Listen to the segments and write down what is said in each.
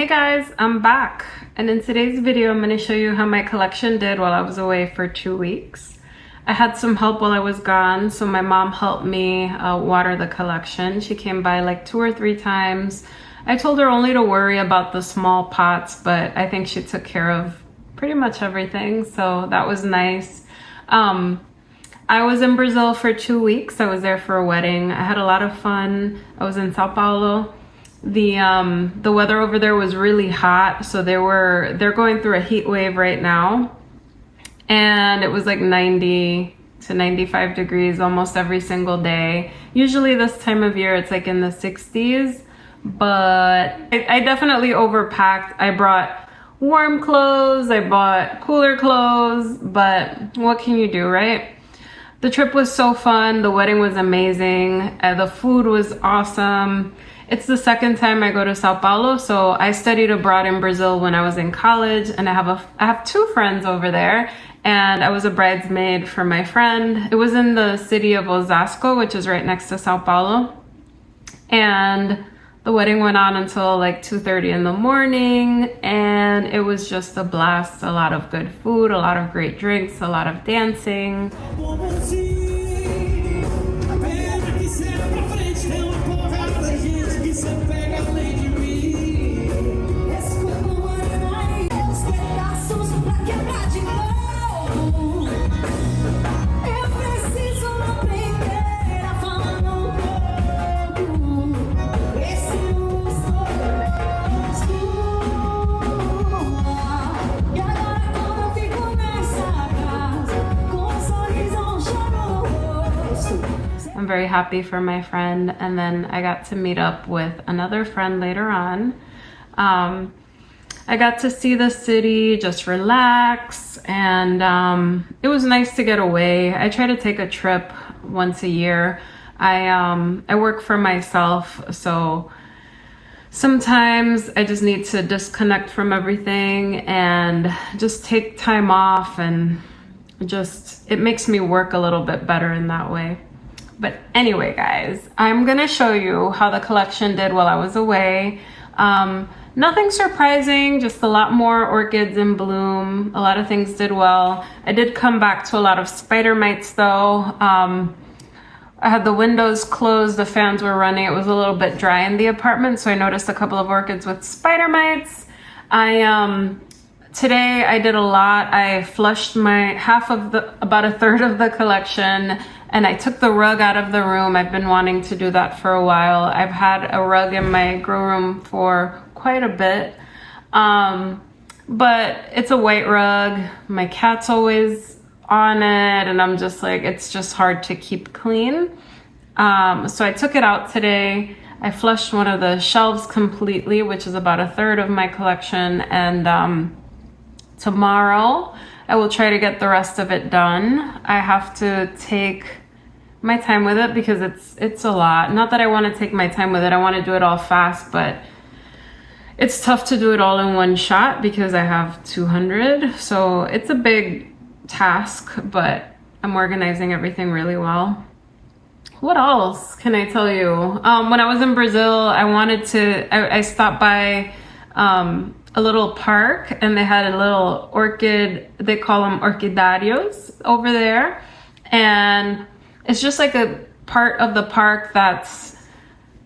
guys, I'm back, and in today's video I'm going to show you how my collection did while I was away for 2 weeks. I had some help while I was gone, so my mom helped me water the collection. She came by like 2 or 3 times. I told her only to worry about the small pots, but I think she took care of pretty much everything, so that was nice. I was in Brazil for 2 weeks. I was there for a wedding. I had a lot of fun. I was in São Paulo. The weather over there was really hot, so they're going through a heat wave right now, and it was like 90 to 95 degrees almost every single day. Usually this time of year it's like in the 60s, but I definitely overpacked. I brought warm clothes, I bought cooler clothes, but what can you do, right? The trip was so fun. The wedding was amazing. The food was awesome. It's the second time I go to São Paulo, so I studied abroad in Brazil when I was in college, and I have 2 friends over there, and I was a bridesmaid for my friend. It was in the city of Osasco, which is right next to São Paulo, and the wedding went on until like 2:30 in the morning, and it was just a blast. A lot of good food, a lot of great drinks, a lot of dancing. I'm very happy for my friend, and then I got to meet up with another friend later on. I got to see the city, just relax, and it was nice to get away. I try to take a trip once a year. I work for myself, so sometimes I just need to disconnect from everything and just take time off, and it makes me work a little bit better in that way. But anyway, guys, I'm gonna show you how the collection did while I was away. Nothing surprising, just a lot more orchids in bloom. A lot of things did well. I did come back to a lot of spider mites though. I had the windows closed, the fans were running. It was a little bit dry in the apartment, so I noticed a couple of orchids with spider mites. Today I did a lot. I flushed about a third of the collection, and I took the rug out of the room. I've been wanting to do that for a while. I've had a rug in my grow room for quite a bit, but it's a white rug. My cat's always on it, and I'm just like, it's just hard to keep clean. So I took it out today. I flushed one of the shelves completely, which is about a third of my collection, and tomorrow I will try to get the rest of it done. I have to take my time with it because it's a lot. Not that I want to take my time with it. I want to do it all fast, but it's tough to do it all in one shot because I have 200. So it's a big task, but I'm organizing everything really well. What else can I tell you? When I was in Brazil, I stopped by a little park, and they had a little orchid, they call them orchidarios over there, and it's just like a part of the park that's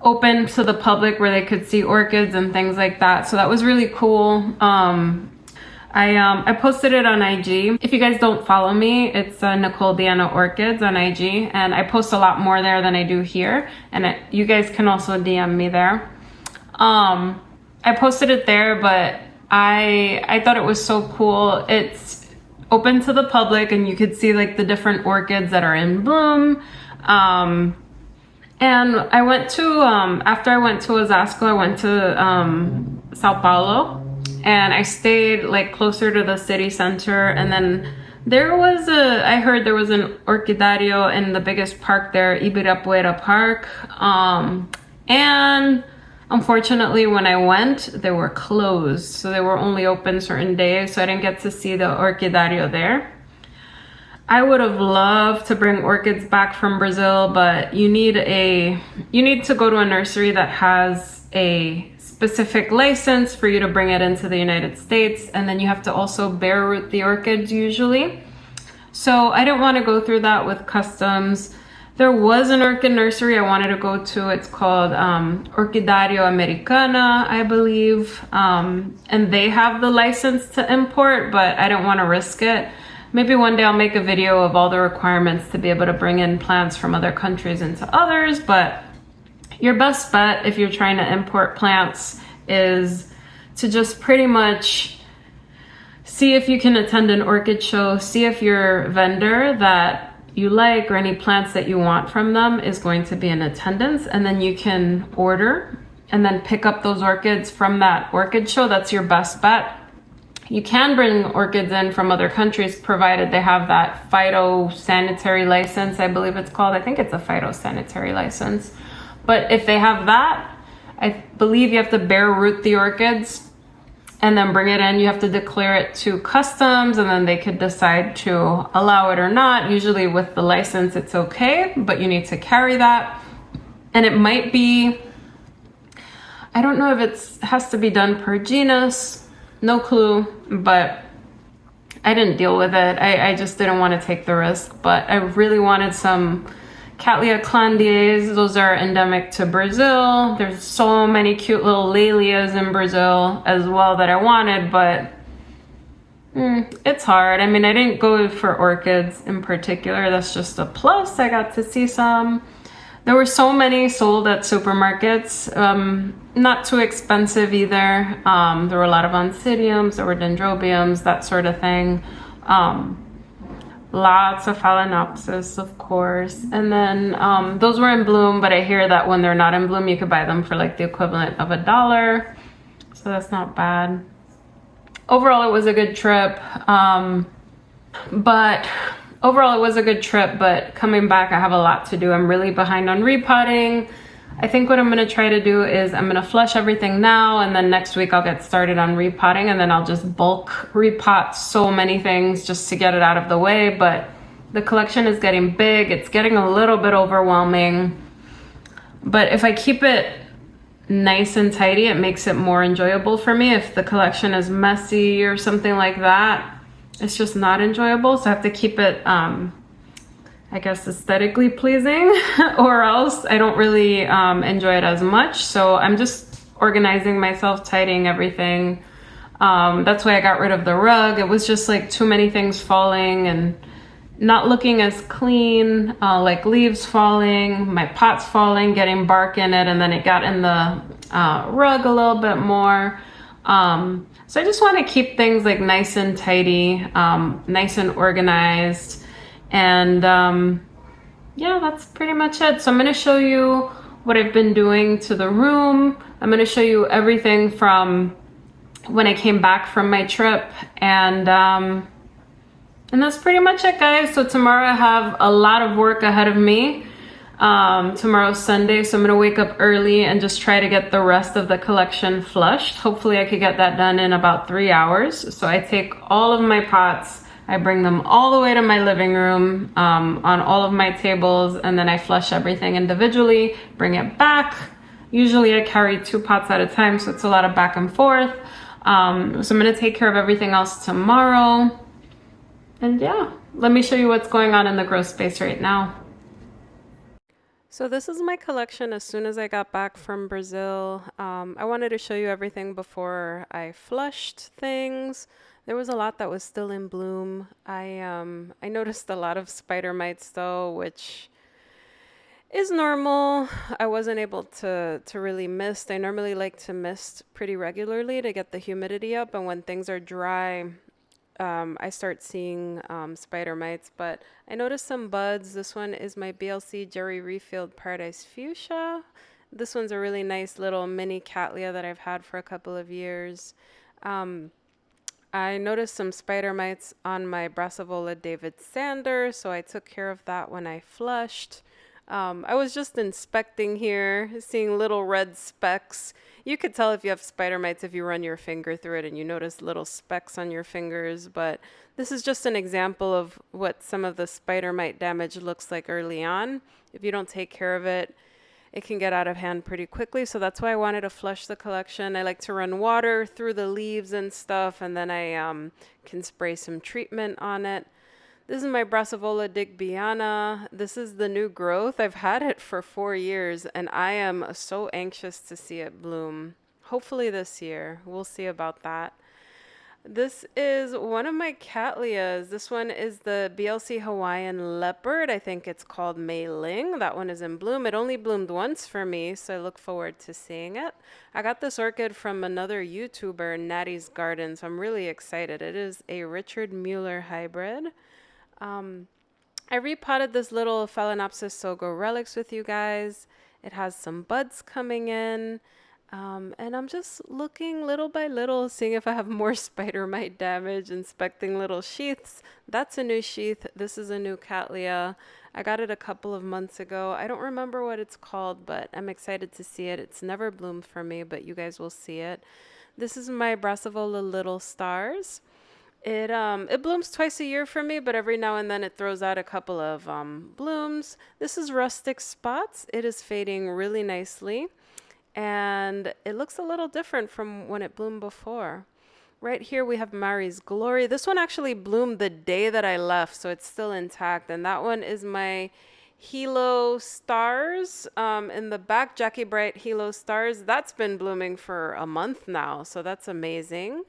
open to the public where they could see orchids and things like that. So that was really cool. I posted it on IG. If you guys don't follow me, it's Nicole Deanna Orchids on IG, and I post a lot more there than I do here, and you guys can also DM me there. I posted it there, but I thought it was so cool. It's open to the public, and you could see like the different orchids that are in bloom. And I went to, after I went to Osasco, I went to São Paulo, and I stayed like closer to the city center. And then I heard there was an orchidario in the biggest park there, Ibirapuera Park. And unfortunately, when I went, they were closed. So they were only open certain days, so I didn't get to see the orchidario there. I would have loved to bring orchids back from Brazil, but you need to go to a nursery that has a specific license for you to bring it into the United States, and then you have to also bare root the orchids usually. So I didn't want to go through that with customs. There was an orchid nursery I wanted to go to. It's called Orchidario Americana, I believe. And they have the license to import, but I don't want to risk it. Maybe one day I'll make a video of all the requirements to be able to bring in plants from other countries into others. But your best bet if you're trying to import plants is to just pretty much see if you can attend an orchid show, see if your vendor that you like or any plants that you want from them is going to be in attendance, and then you can order and then pick up those orchids from that orchid show. That's your best bet. You can bring orchids in from other countries provided they have that phytosanitary license, I believe it's called. I think it's a phytosanitary license. But if they have that, I believe you have to bare root the orchids and then bring it in. You have to declare it to customs, and then they could decide to allow it or not. Usually with the license, it's okay, but you need to carry that. And it might be, I don't know if it has to be done per genus, no clue, but I didn't deal with it. I just didn't want to take the risk, but I really wanted some Cattleya clandias. Those are endemic to Brazil. There's so many cute little Lelias in Brazil as well that I wanted, but it's hard. I mean, I didn't go for orchids in particular. That's just a plus. I got to see some. There were so many sold at supermarkets. Not too expensive either. There were a lot of oncidiums, there were dendrobiums, that sort of thing. Lots of phalaenopsis, of course. And then those were in bloom, but I hear that when they're not in bloom, you could buy them for like the equivalent of $1. So that's not bad. Overall, it was a good trip. But coming back, I have a lot to do. I'm really behind on repotting. I think what I'm gonna try to do is I'm gonna flush everything now, and then next week I'll get started on repotting, and then I'll just bulk repot so many things just to get it out of the way. But the collection is getting big. It's getting a little bit overwhelming. But if I keep it nice and tidy, it makes it more enjoyable for me. If the collection is messy or something like that, it's just not enjoyable. So I have to keep it I guess aesthetically pleasing or else I don't really enjoy it as much. So I'm just organizing myself, tidying everything. That's why I got rid of the rug. It was just like too many things falling and not looking as clean, like leaves falling, my pots falling, getting bark in it, and then it got in the rug a little bit more. So I just want to keep things like nice and tidy, nice and organized. And yeah, that's pretty much it. So I'm going to show you what I've been doing to the room. I'm going to show you everything from when I came back from my trip, and that's pretty much it, guys. So tomorrow I have a lot of work ahead of me. Tomorrow's Sunday, so I'm gonna wake up early and just try to get the rest of the collection flushed. Hopefully I could get that done in about 3 hours. So I take all of my pots, I bring them all the way to my living room, on all of my tables, and then I flush everything individually, bring it back. Usually I carry 2 pots at a time, so it's a lot of back and forth. So I'm gonna take care of everything else tomorrow. And yeah, let me show you what's going on in the grow space right now. So this is my collection as soon as I got back from Brazil. I wanted to show you everything before I flushed things. There was a lot that was still in bloom. I noticed a lot of spider mites though, which is normal. I wasn't able to really mist. I normally like to mist pretty regularly to get the humidity up, and when things are dry, I start seeing spider mites. But I noticed some buds. This one is my BLC Jerry Refilled Paradise Fuchsia. This one's a really nice little mini Cattleya that I've had for a couple of years. I noticed some spider mites on my Brassavola David Sander, so I took care of that when I flushed. I was just inspecting here, seeing little red specks. You could tell if you have spider mites if you run your finger through it and you notice little specks on your fingers, but this is just an example of what some of the spider mite damage looks like early on. If you don't take care of it, it can get out of hand pretty quickly. So that's why I wanted to flush the collection. I like to run water through the leaves and stuff, and then I can spray some treatment on it. This is my Brassavola digbyana. This is the new growth. I've had it for 4 years, and I am so anxious to see it bloom. Hopefully this year. We'll see about that. This is one of my Cattleyas. This one is the BLC Hawaiian Leopard. I think it's called Mei Ling. That one is in bloom. It only bloomed once for me, so I look forward to seeing it. I got this orchid from another YouTuber, Natty's Garden, so I'm really excited. It is a Richard Mueller hybrid. I repotted this little Phalaenopsis Sogo relics with you guys. It has some buds coming in. And I'm just looking little by little, seeing if I have more spider mite damage, inspecting little sheaths. That's a new sheath. This is a new Cattleya. I got it a couple of months ago. I don't remember what it's called, but I'm excited to see it. It's never bloomed for me, but you guys will see it. This is my Brassavola Little Stars. It blooms twice a year for me, but every now and then it throws out a couple of blooms. This is Rustic Spots. It is fading really nicely, and it looks a little different from when it bloomed before. Right here we have Mari's Glory. This one actually bloomed the day that I left, so it's still intact. And that one is my Hilo Stars. In the back, Jackie Bright Hilo Stars. That's been blooming for a month now, so that's amazing.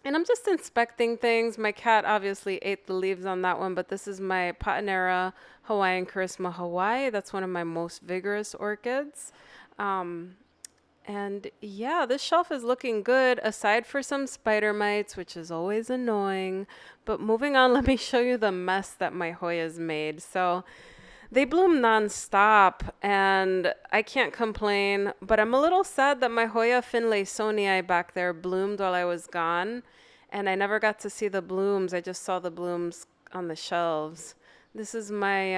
And I'm just inspecting things. My cat obviously ate the leaves on that one, but this is my Patinera Hawaiian Charisma Hawaii. That's one of my most vigorous orchids. And yeah, this shelf is looking good, aside for some spider mites, which is always annoying. But moving on, let me show you the mess that my Hoyas made. So they bloom nonstop, and I can't complain, but I'm a little sad that my Hoya Finlaysonii back there bloomed while I was gone, and I never got to see the blooms. I just saw the blooms on the shelves. This is my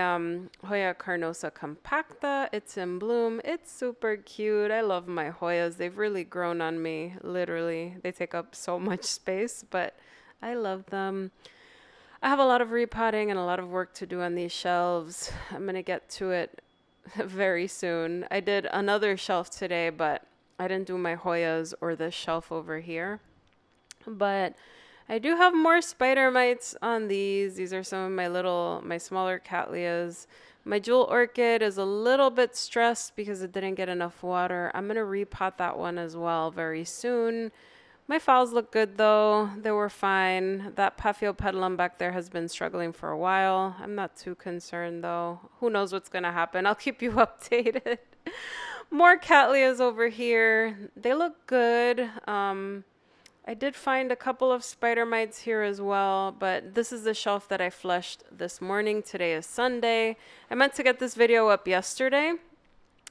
Hoya Carnosa compacta. It's in bloom. It's super cute. I love my Hoyas. They've really grown on me, literally. They take up so much space, but I love them. I have a lot of repotting and a lot of work to do on these shelves. I'm going to get to it very soon. I did another shelf today, but I didn't do my Hoyas or this shelf over here. But I do have more spider mites on these. These are some of my smaller Cattleyas. My Jewel Orchid is a little bit stressed because it didn't get enough water. I'm going to repot that one as well very soon. My files look good though. They were fine. That Paphiopedilum back there has been struggling for a while. I'm not too concerned though. Who knows what's going to happen? I'll keep you updated. More Cattleyas over here. They look good. I did find a couple of spider mites here as well, but this is the shelf that I flushed this morning. Today is Sunday. I meant to get this video up yesterday,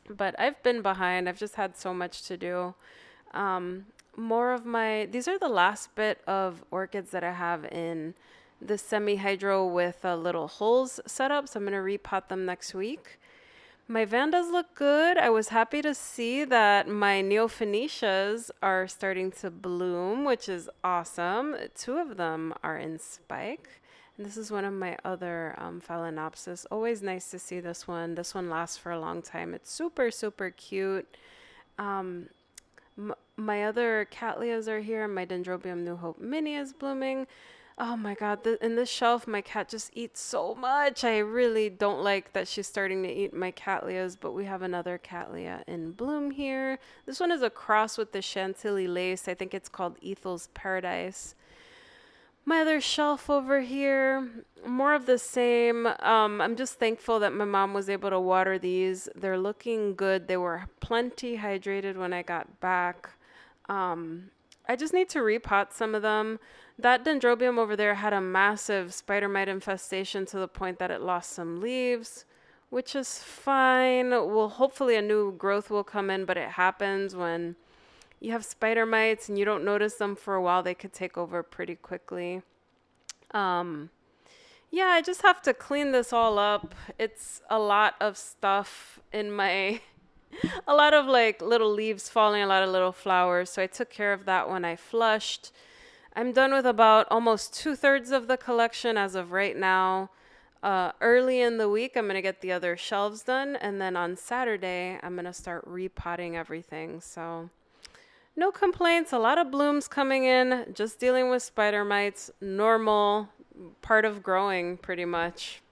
but I've been behind. I've just had so much to do. These are the last bit of orchids that I have in the semi-hydro with little holes set up, so I'm going to repot them next week. My Vandas look good. I was happy to see that my Neophenicias are starting to bloom, which is awesome. 2 of them are in spike. And this is one of my other Phalaenopsis. Always nice to see this one. This one lasts for a long time. It's super, super cute. My other Cattleyas are here. My Dendrobium New Hope Mini is blooming. Oh my God, in this shelf, my cat just eats so much. I really don't like that she's starting to eat my Cattleyas, but we have another Cattleya in bloom here. This one is a cross with the Chantilly lace. I think it's called Ethel's Paradise. My other shelf over here, more of the same. I'm just thankful that my mom was able to water these. They're looking good. They were plenty hydrated when I got back. I just need to repot some of them. That Dendrobium over there had a massive spider mite infestation to the point that it lost some leaves, which is fine. Well, hopefully a new growth will come in, but it happens when you have spider mites and you don't notice them for a while. They could take over pretty quickly. Yeah, I just have to clean this all up. It's a lot of stuff in my... a lot of like little leaves falling, a lot of little flowers. So I took care of that when I flushed. I'm done with about almost 2/3 of the collection as of right now. Early in the week, I'm going to get the other shelves done. And then on Saturday, I'm going to start repotting everything. So no complaints. A lot of blooms coming in. Just dealing with spider mites. Normal part of growing pretty much.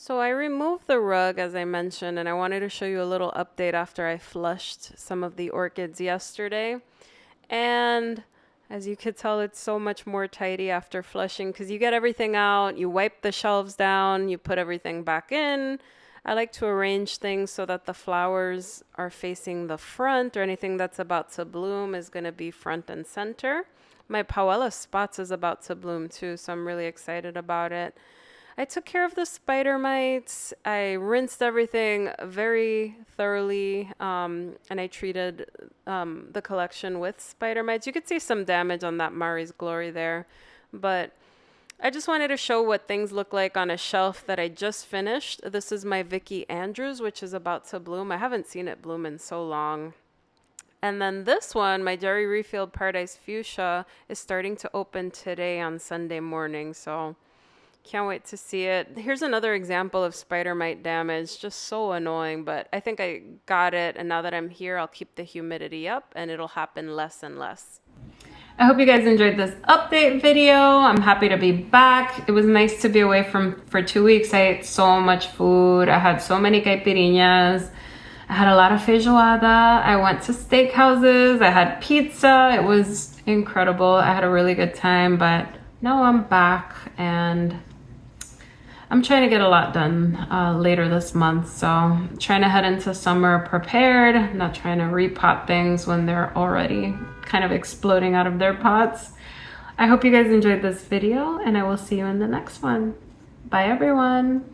So I removed the rug, as I mentioned, and I wanted to show you a little update after I flushed some of the orchids yesterday. And as you could tell, it's so much more tidy after flushing because you get everything out, you wipe the shelves down, you put everything back in. I like to arrange things so that the flowers are facing the front, or anything that's about to bloom is going to be front and center. My Pauella spots is about to bloom too, so I'm really excited about it. I took care of the spider mites. I rinsed everything very thoroughly, and I treated the collection with spider mites. You could see some damage on that Mari's Glory there, but I just wanted to show what things look like on a shelf that I just finished. This is my Vicky Andrews, which is about to bloom. I haven't seen it bloom in so long. And then this one, my Jerry Refilled Paradise Fuchsia, is starting to open today on Sunday morning, so can't wait to see it. Here's another example of spider mite damage. Just so annoying, but I think I got it. And now that I'm here, I'll keep the humidity up and it'll happen less and less. I hope you guys enjoyed this update video. I'm happy to be back. It was nice to be away for 2 weeks. I ate so much food. I had so many caipirinhas. I had a lot of feijoada. I went to steakhouses. I had pizza. It was incredible. I had a really good time, but now I'm back and I'm trying to get a lot done later this month, so I'm trying to head into summer prepared, not trying to repot things when they're already kind of exploding out of their pots. I hope you guys enjoyed this video, and I will see you in the next one. Bye, everyone.